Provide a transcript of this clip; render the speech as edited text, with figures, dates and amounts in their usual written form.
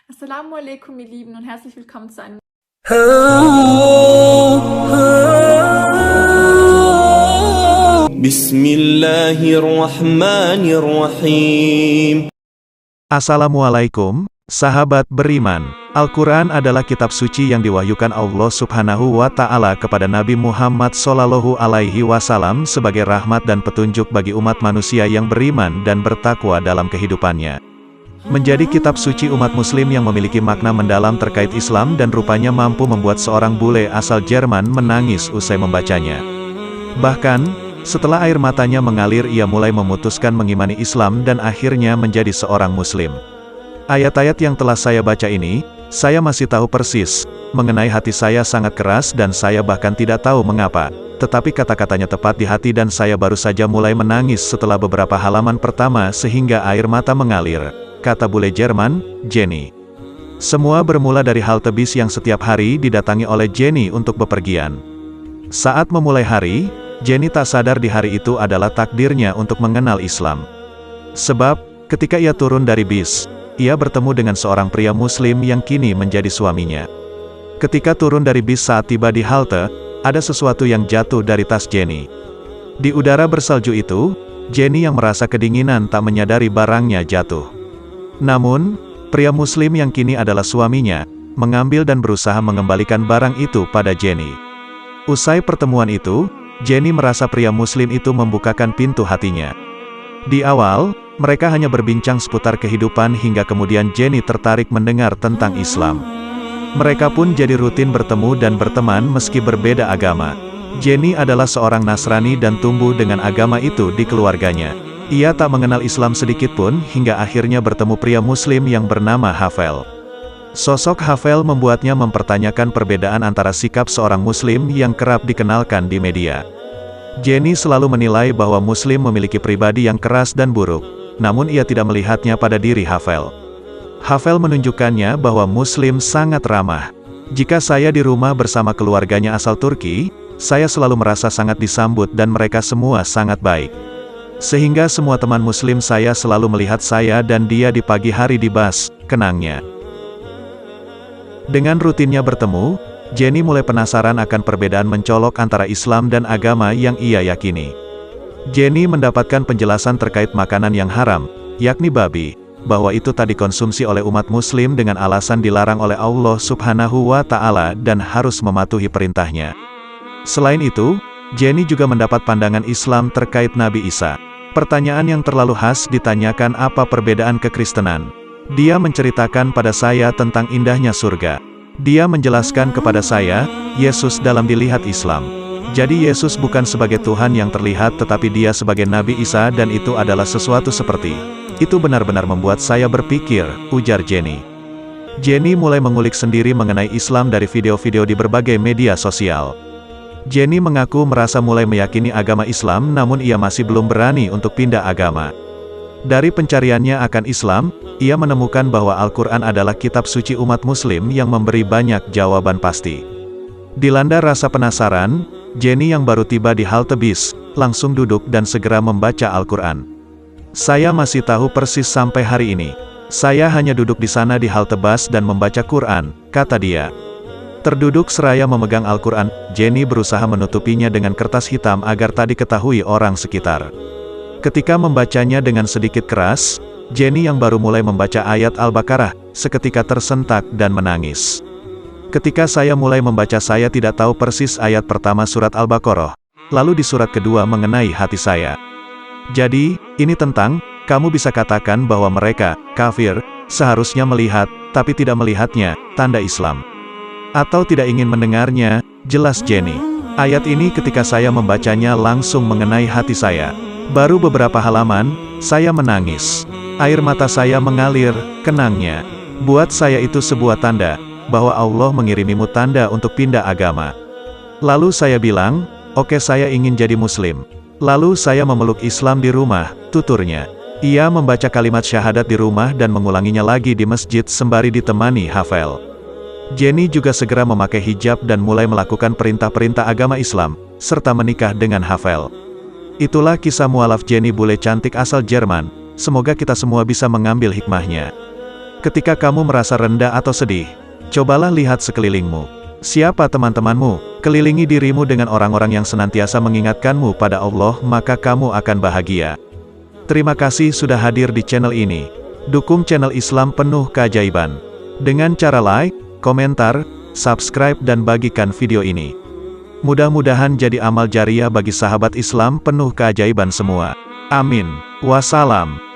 Assalamualaikum, ihr Lieben, und herzlich willkommen zu einem Bismillahirrahmanirrahim. Assalamualaikum, sahabat beriman. Al-Quran adalah kitab suci yang diwahyukan Allah Subhanahu wa Ta'ala kepada Nabi Muhammad Shallallahu Alaihi Wasallam sebagai rahmat dan petunjuk bagi umat manusia yang beriman dan bertakwa dalam kehidupannya. Menjadi kitab suci umat Muslim yang memiliki makna mendalam terkait Islam dan rupanya mampu membuat seorang bule asal Jerman menangis usai membacanya. Bahkan, setelah air matanya mengalir, ia mulai memutuskan mengimani Islam dan akhirnya menjadi seorang Muslim. Ayat-ayat yang telah saya baca ini, saya masih tahu persis, mengenai hati saya sangat keras dan saya bahkan tidak tahu mengapa. Tetapi kata-katanya tepat di hati dan saya baru saja mulai menangis setelah beberapa halaman pertama sehingga air mata mengalir, kata bule Jerman, Jenny. Semua bermula dari halte bis yang setiap hari didatangi oleh Jenny untuk bepergian. Saat memulai hari, Jenny tak sadar di hari itu adalah takdirnya untuk mengenal Islam. Sebab, ketika ia turun dari bis, ia bertemu dengan seorang pria Muslim yang kini menjadi suaminya. Ketika turun dari bis saat tiba di halte, ada sesuatu yang jatuh dari tas Jenny. Di udara bersalju itu, Jenny yang merasa kedinginan tak menyadari barangnya jatuh. Namun, pria Muslim yang kini adalah suaminya, mengambil dan berusaha mengembalikan barang itu pada Jenny. Usai pertemuan itu, Jenny merasa pria Muslim itu membukakan pintu hatinya. Di awal, mereka hanya berbincang seputar kehidupan hingga kemudian Jenny tertarik mendengar tentang Islam. Mereka pun jadi rutin bertemu dan berteman meski berbeda agama. Jenny adalah seorang Nasrani dan tumbuh dengan agama itu di keluarganya. Ia tak mengenal Islam sedikit pun hingga akhirnya bertemu pria Muslim yang bernama Havel. Sosok Havel membuatnya mempertanyakan perbedaan antara sikap seorang Muslim yang kerap dikenalkan di media. Jenny selalu menilai bahwa Muslim memiliki pribadi yang keras dan buruk, namun ia tidak melihatnya pada diri Havel. Havel menunjukkannya bahwa Muslim sangat ramah. Jika saya di rumah bersama keluarganya asal Turki, saya selalu merasa sangat disambut dan mereka semua sangat baik. Sehingga semua teman Muslim saya selalu melihat saya dan dia di pagi hari di bus, kenangnya. Dengan rutinnya bertemu, Jenny mulai penasaran akan perbedaan mencolok antara Islam dan agama yang ia yakini. Jenny mendapatkan penjelasan terkait makanan yang haram, yakni babi, bahwa itu tak dikonsumsi oleh umat Muslim dengan alasan dilarang oleh Allah Subhanahu wa Ta'ala dan harus mematuhi perintahnya. Selain itu, Jenny juga mendapat pandangan Islam terkait Nabi Isa. Pertanyaan yang terlalu khas ditanyakan apa perbedaan kekristenan. Dia menceritakan pada saya tentang indahnya surga. Dia menjelaskan kepada saya, Yesus dalam dilihat Islam. Jadi Yesus bukan sebagai Tuhan yang terlihat tetapi dia sebagai Nabi Isa dan itu adalah sesuatu seperti. Itu benar-benar membuat saya berpikir, ujar Jenny. Jenny mulai mengulik sendiri mengenai Islam dari video-video di berbagai media sosial. Jenny mengaku merasa mulai meyakini agama Islam namun ia masih belum berani untuk pindah agama. Dari pencariannya akan Islam, ia menemukan bahwa Al-Quran adalah kitab suci umat Muslim yang memberi banyak jawaban pasti. Dilanda rasa penasaran, Jenny yang baru tiba di halte bis, langsung duduk dan segera membaca Al-Quran. Saya masih tahu persis sampai hari ini. Saya hanya duduk di sana di halte bus dan membaca Quran, kata dia. Terduduk seraya memegang Al-Quran, Jenny berusaha menutupinya dengan kertas hitam agar tak diketahui orang sekitar. Ketika membacanya dengan sedikit keras, Jenny yang baru mulai membaca ayat Al-Baqarah, seketika tersentak dan menangis. Ketika saya mulai membaca saya tidak tahu persis ayat pertama surat Al-Baqarah, lalu di surat kedua mengenai hati saya. Jadi, ini tentang, kamu bisa katakan bahwa mereka, kafir, seharusnya melihat, tapi tidak melihatnya, tanda Islam. Atau tidak ingin mendengarnya, jelas Jenny. Ayat ini ketika saya membacanya langsung mengenai hati saya. Baru beberapa halaman, saya menangis. Air mata saya mengalir, kenangnya. Buat saya itu sebuah tanda, bahwa Allah mengirimimu tanda untuk pindah agama. Lalu saya bilang, oke saya ingin jadi Muslim. Lalu saya memeluk Islam di rumah, tuturnya. Ia membaca kalimat syahadat di rumah dan mengulanginya lagi di masjid sembari ditemani Havel. Jenny juga segera memakai hijab dan mulai melakukan perintah-perintah agama Islam, serta menikah dengan Havel. Itulah kisah mualaf Jenny bule cantik asal Jerman, semoga kita semua bisa mengambil hikmahnya. Ketika kamu merasa rendah atau sedih, cobalah lihat sekelilingmu. Siapa teman-temanmu? Kelilingi dirimu dengan orang-orang yang senantiasa mengingatkanmu pada Allah, maka kamu akan bahagia. Terima kasih sudah hadir di channel ini. Dukung channel Islam Penuh Keajaiban dengan cara like, komentar, subscribe dan bagikan video ini. Mudah-mudahan jadi amal jariah bagi sahabat Islam Penuh Keajaiban semua. Amin. Wassalam.